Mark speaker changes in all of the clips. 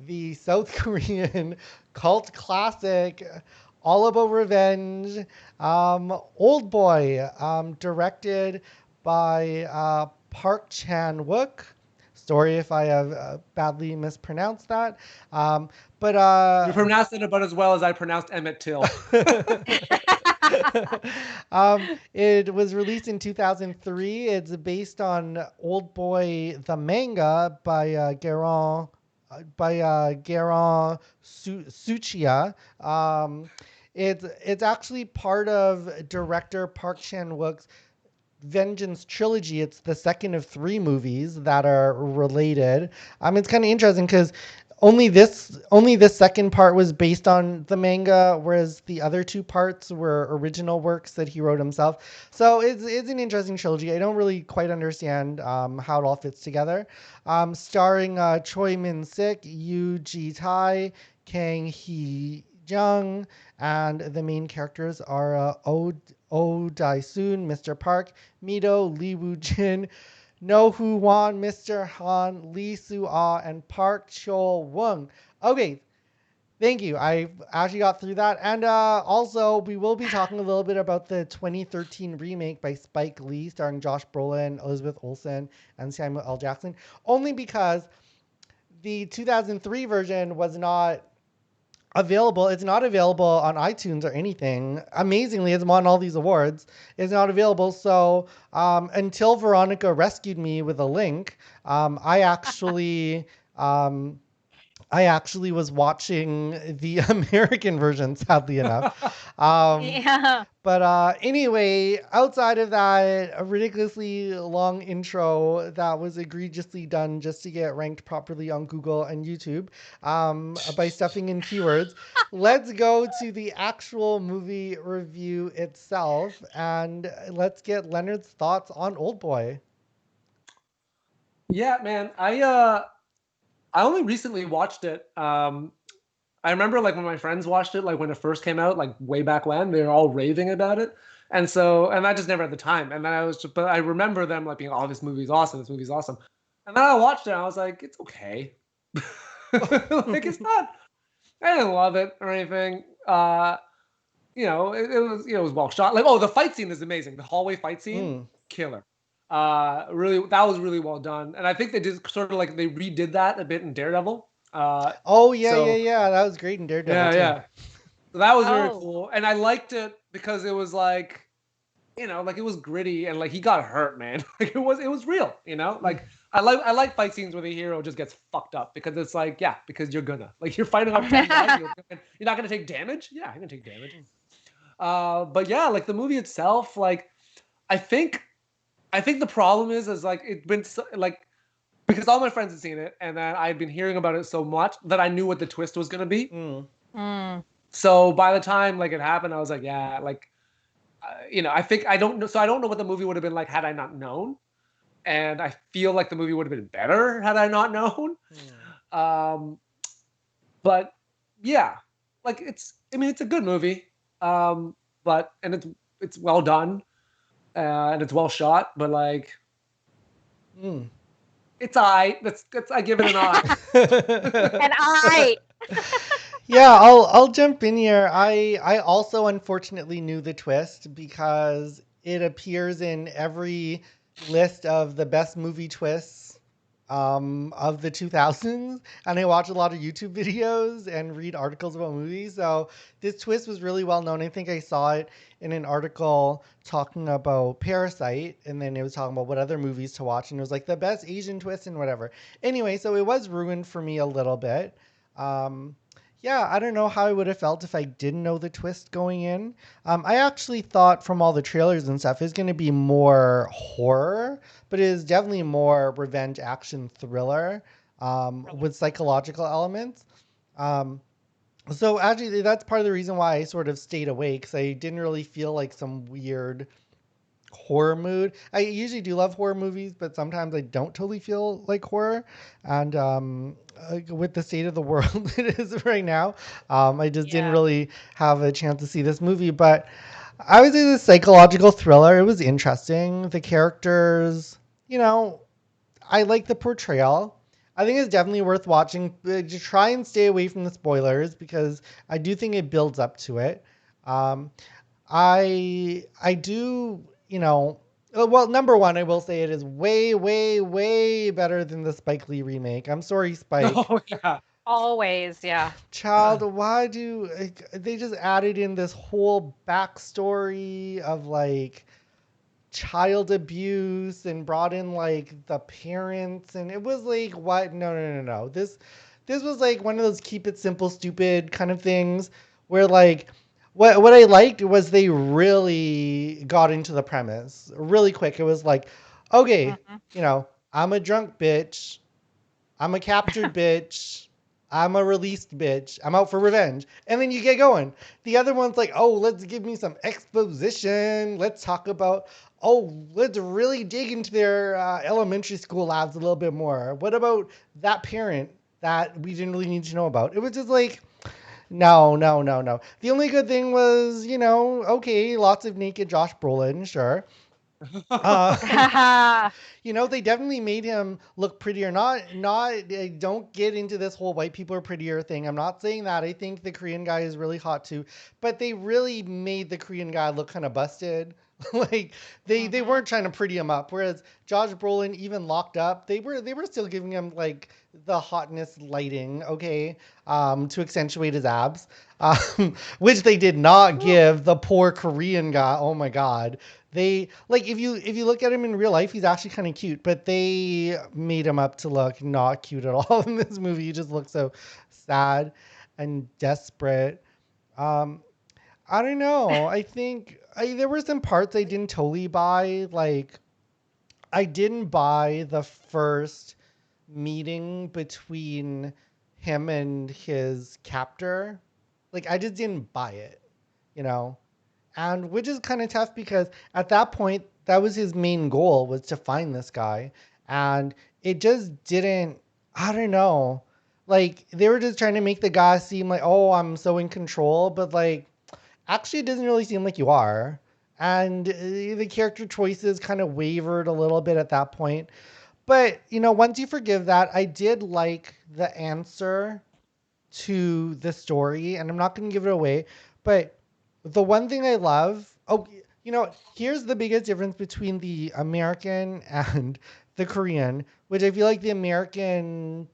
Speaker 1: the South Korean cult classic, all about revenge. Old Boy, directed by Park Chan-wook. Sorry if I have badly mispronounced that. Um, but
Speaker 2: You pronounced it about as well as I pronounced Emmett Till.
Speaker 1: it was released in 2003. It's based on Old Boy the manga by Garon Suchiya. It's actually part of director Park Chan-wook's Vengeance trilogy. It's the second of three movies that are related. It's kind of interesting because only this second part was based on the manga, whereas the other two parts were original works that he wrote himself. So it's an interesting trilogy. I don't really quite understand how it all fits together. Starring Choi Min-sik, Yoo Ji-tae, Kang Hye-Jung, and the main characters are dae-su, Mr. Park, Mito, Lee Woo-jin, No Hoo-hwan, Mr. Han, Lee Soo-ah, and Park cheol-woong. Okay, thank you. I actually got through that. And also, we will be talking a little bit about the 2013 remake by Spike Lee, starring Josh Brolin, Elizabeth Olsen, and Samuel L. Jackson, only because the 2003 version was not available. It's not available on iTunes or anything. Amazingly, it's won all these awards. It's not available. So until Veronica rescued me with a link, I actually was watching the American version, sadly enough. Um,
Speaker 3: Yeah.
Speaker 1: but anyway, outside of that, a ridiculously long intro that was egregiously done just to get ranked properly on Google and YouTube by stuffing in keywords, let's go to the actual movie review itself and let's get Leonard's thoughts on Old Boy.
Speaker 2: Yeah, man. I only recently watched it. I remember like when my friends watched it, like when it first came out, like way back when, they were all raving about it. And I just never had the time. And then but I remember them like being, oh, this movie's awesome. This movie's awesome. And then I watched it and I was like, it's okay. Like it's not, I didn't love it or anything. It was well shot. Like, oh, the fight scene is amazing. The hallway fight scene,
Speaker 1: Mm.
Speaker 2: killer. Really, that was really well done. And I think they did sort of like they redid that a bit in Daredevil.
Speaker 1: Oh, yeah, yeah,
Speaker 2: So
Speaker 1: yeah. That was great in Daredevil,
Speaker 2: yeah,
Speaker 1: too.
Speaker 2: yeah. So that was very
Speaker 3: Oh.
Speaker 2: cool, and I liked it because it was like, like it was gritty and like he got hurt, man. Like it was real, Like I like fight scenes where the hero just gets fucked up because it's like, yeah, because you're gonna like you're fighting off 10 guys, you're not gonna take damage. Yeah, you're gonna take damage. But yeah, like the movie itself, like I think I think the problem is like it's been so, like because all my friends had seen it and then I'd been hearing about it so much that I knew what the twist was gonna be.
Speaker 1: Mm.
Speaker 3: Mm.
Speaker 2: So by the time like it happened, I was like, yeah, like I think I don't know. So I don't know what the movie would have been like had I not known, and I feel like the movie would have been better had I not known.
Speaker 1: Mm.
Speaker 2: Um, but yeah, like I mean, it's a good movie, but and it's well done, and it's well shot, but like
Speaker 1: Mm.
Speaker 2: it's I. That's I give it an I.
Speaker 3: And I.
Speaker 1: Yeah, I'll jump in here. I also unfortunately knew the twist because it appears in every list of the best movie twists of the 2000s, and I watch a lot of YouTube videos and read articles about movies. So this twist was really well known. I think I saw it in an article talking about Parasite, and then it was talking about what other movies to watch, and it was like the best Asian twist and whatever. Anyway, so it was ruined for me a little bit. Um, yeah, I don't know how I would have felt if I didn't know the twist going in. I actually thought from all the trailers and stuff, it's going to be more horror, but it is definitely more revenge action thriller with psychological elements. Um, so actually, that's part of the reason why I sort of stayed awake because I didn't really feel like some weird horror mood. I usually do love horror movies, but sometimes I don't totally feel like horror. And with the state of the world it is right now, I just didn't
Speaker 3: Yeah.
Speaker 1: really have a chance to see this movie. But I would say the psychological thriller. It was interesting. The characters, I like the portrayal. I think it's definitely worth watching. Just try and stay away from the spoilers because I do think it builds up to it. Um, I do, well, number one, I will say it is way, way, way better than the Spike Lee remake. I'm sorry, Spike.
Speaker 2: Oh yeah.
Speaker 3: Always, yeah.
Speaker 1: Child, why they just added in this whole backstory of like child abuse and brought in like the parents and it was like what no. This was like one of those keep it simple stupid kind of things where like what I liked was they really got into the premise really quick. It was like, okay,
Speaker 3: Hmm.
Speaker 1: I'm a drunk bitch. I'm a captured bitch. I'm a released bitch. I'm out for revenge. And then you get going. The other one's like, oh, let's give me some exposition. Let's talk about, let's really dig into their elementary school labs a little bit more. What about that parent that we didn't really need to know about? It was just like, no. The only good thing was, okay, lots of naked Josh Brolin, sure.
Speaker 3: Haha.
Speaker 1: They definitely made him look prettier. Don't get into this whole white people are prettier thing. I'm not saying that. I think the Korean guy is really hot too, but they really made the Korean guy look kind of busted. Like they
Speaker 3: Hmm.
Speaker 1: weren't trying to pretty him up. Whereas Josh Brolin, even locked up, they were still giving him like the hotness lighting, okay, to accentuate his abs, which they did not give the poor Korean guy. Oh my God, they like if you look at him in real life, he's actually kind of cute, but they made him up to look not cute at all in this movie. He just looks so sad and desperate. Um, I don't know. I think there were some parts I didn't totally buy. Like I didn't buy the first meeting between him and his captor. Like I just didn't buy it, you know and which is kind of tough because at that point that was his main goal was to find this guy and it just didn't. I don't know, like they were just trying to make the guy seem like, oh, I'm so in control, but like actually it doesn't really seem like you are. And the character choices kind of wavered a little bit at that point, but once you forgive that, I did like the answer to the story, and I'm not going to give it away, but the one thing I love, here's the biggest difference between the American and the Korean, which I feel like the American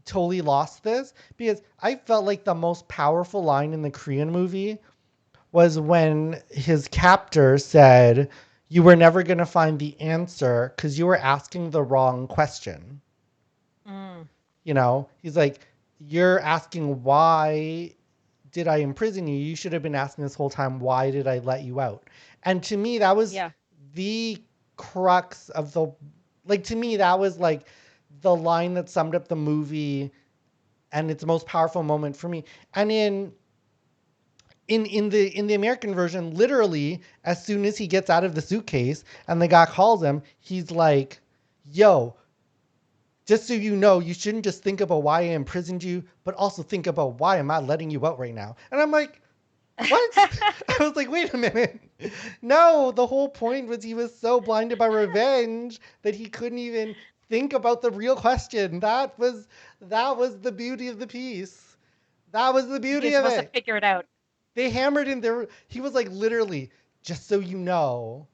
Speaker 1: totally lost this because I felt like the most powerful line in the Korean movie was when his captor said, "You were never going to find the answer because you were asking the wrong question."
Speaker 3: Mm.
Speaker 1: He's like, "You're asking why did I imprison you? You should have been asking this whole time, why did I let you out?" And to me, that was
Speaker 3: Yeah.
Speaker 1: the crux of to me, that was like the line that summed up the movie and its most powerful moment for me. And in the American version, literally, as soon as he gets out of the suitcase and the guy calls him, he's like, "Yo, just so you know, you shouldn't just think about why I imprisoned you, but also think about why am I letting you out right now." And I'm like, what? I was like, wait a minute. No, the whole point was he was so blinded by revenge that he couldn't even think about the real question. That was the beauty of the piece. That was the
Speaker 3: He
Speaker 1: beauty
Speaker 3: was
Speaker 1: of
Speaker 3: supposed to
Speaker 1: it.
Speaker 3: figure it out.
Speaker 1: They hammered in there. He was like, literally, just so you know,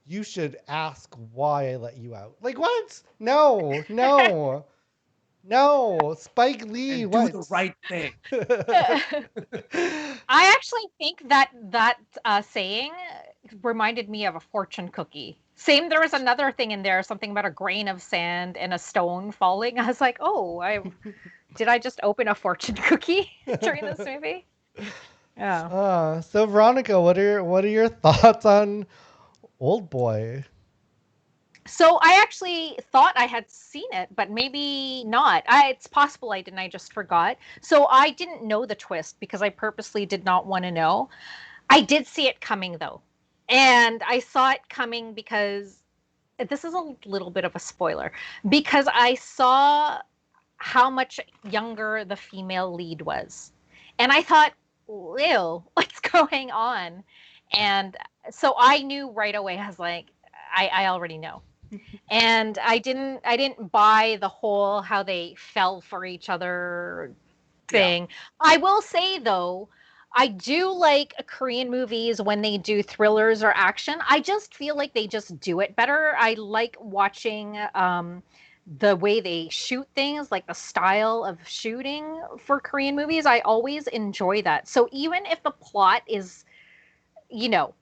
Speaker 1: you should ask why I let you out. Like, what? No, no, no. Spike Lee,
Speaker 2: And do the
Speaker 1: what?
Speaker 2: right thing.
Speaker 3: I actually think that saying reminded me of a fortune cookie. Same, there was another thing in there, something about a grain of sand and a stone falling. I was like, oh, I just open a fortune cookie during this movie? Yeah.
Speaker 1: So Veronica, what are your thoughts on Old Boy?
Speaker 3: So I actually thought I had seen it, but maybe not. It's possible I didn't. I just forgot. So I didn't know the twist because I purposely did not want to know. I did see it coming though. And I saw it coming because this is a little bit of a spoiler because I saw how much younger the female lead was. And I thought, ew, what's going on? And so I knew right away, I was like, I already know. And I didn't buy the whole how they fell for each other
Speaker 2: Yeah.
Speaker 3: thing. I will say though, I do like Korean movies when they do thrillers or action. I just feel like they just do it better. I like watching the way they shoot things, like the style of shooting for Korean movies. I always enjoy that. So even if the plot is, you know,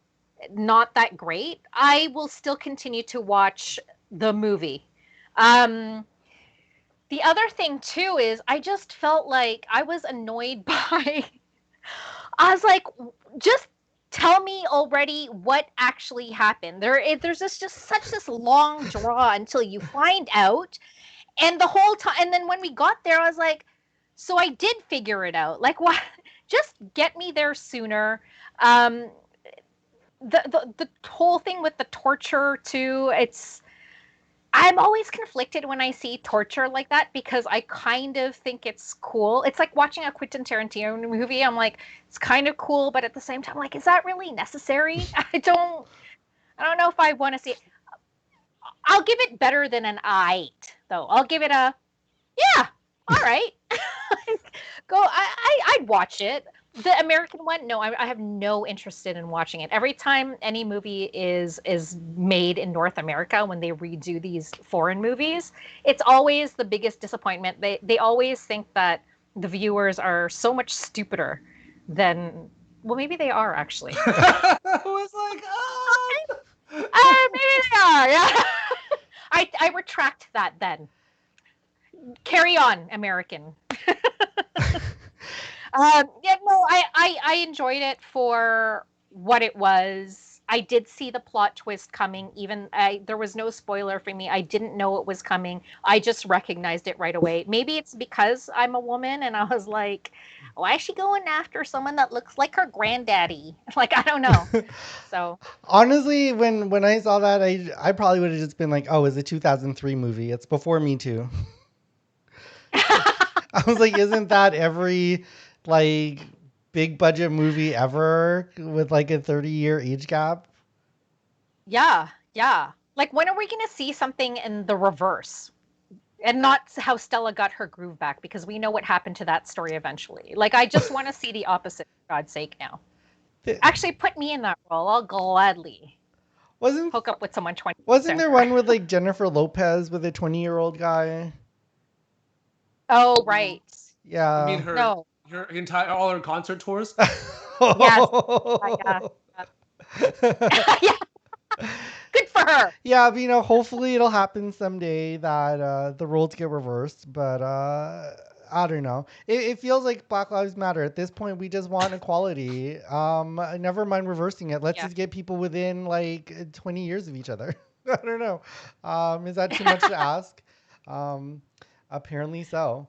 Speaker 3: not that great, I will still continue to watch the movie. Um, the other thing too is I just felt like I was annoyed by I was like, just tell me already what actually happened. There's just such this long draw until you find out, and the whole time, and then when we got there, I was like, so I did figure it out. Like, what? Just get me there sooner. Um, the whole thing with the torture too. I'm always conflicted when I see torture like that because I kind of think it's cool. It's like watching a Quentin Tarantino movie. I'm like, it's kind of cool, but at the same time, like, is that really necessary? I don't know if I want to see it. I'll give it better than an eight, though. I'll give it a yeah. All right, I'd watch it. The American one, no, I have no interest in watching it. Every time any movie is made in North America, when they redo these foreign movies, it's always the biggest disappointment. They always think that the viewers are so much stupider than well, maybe they are actually.
Speaker 2: I was like, oh.
Speaker 3: Maybe they are. Yeah, I retract that then. Carry on, American. Yeah, no, I enjoyed it for what it was. I did see the plot twist coming. There was no spoiler for me. I didn't know it was coming. I just recognized it right away. Maybe it's because I'm a woman and I was like, why is she going after someone that looks like her granddaddy? Like, I don't know. So
Speaker 1: Honestly, when I saw that, I probably would have just been like, oh, it's a 2003 movie. It's before Me Too. I was like, isn't that every like big budget movie ever with like a 30-year age gap?
Speaker 3: yeah, yeah. Like, when are we going to see something in the reverse? And not how Stella got her groove back, because we know what happened to that story eventually. Like, I just want to see the opposite, for God's sake, now. Actually, put me in that role. I'll gladly
Speaker 1: Wasn't
Speaker 3: hook up with someone 20
Speaker 1: wasn't there one with like Jennifer Lopez with a 20-year-old guy?
Speaker 3: Oh, right.
Speaker 2: You mean
Speaker 1: Yeah.
Speaker 3: No.
Speaker 2: her entire all her concert tours?
Speaker 3: Yes. Yeah. Yeah. Good for her.
Speaker 1: Yeah, but, hopefully it'll happen someday that the roles get reversed. But I don't know. It feels like Black Lives Matter. At this point, we just want equality. Never mind reversing it. Let's
Speaker 3: Yeah.
Speaker 1: just get people within like 20 years of each other. I don't know. Is that too much to ask? Apparently so.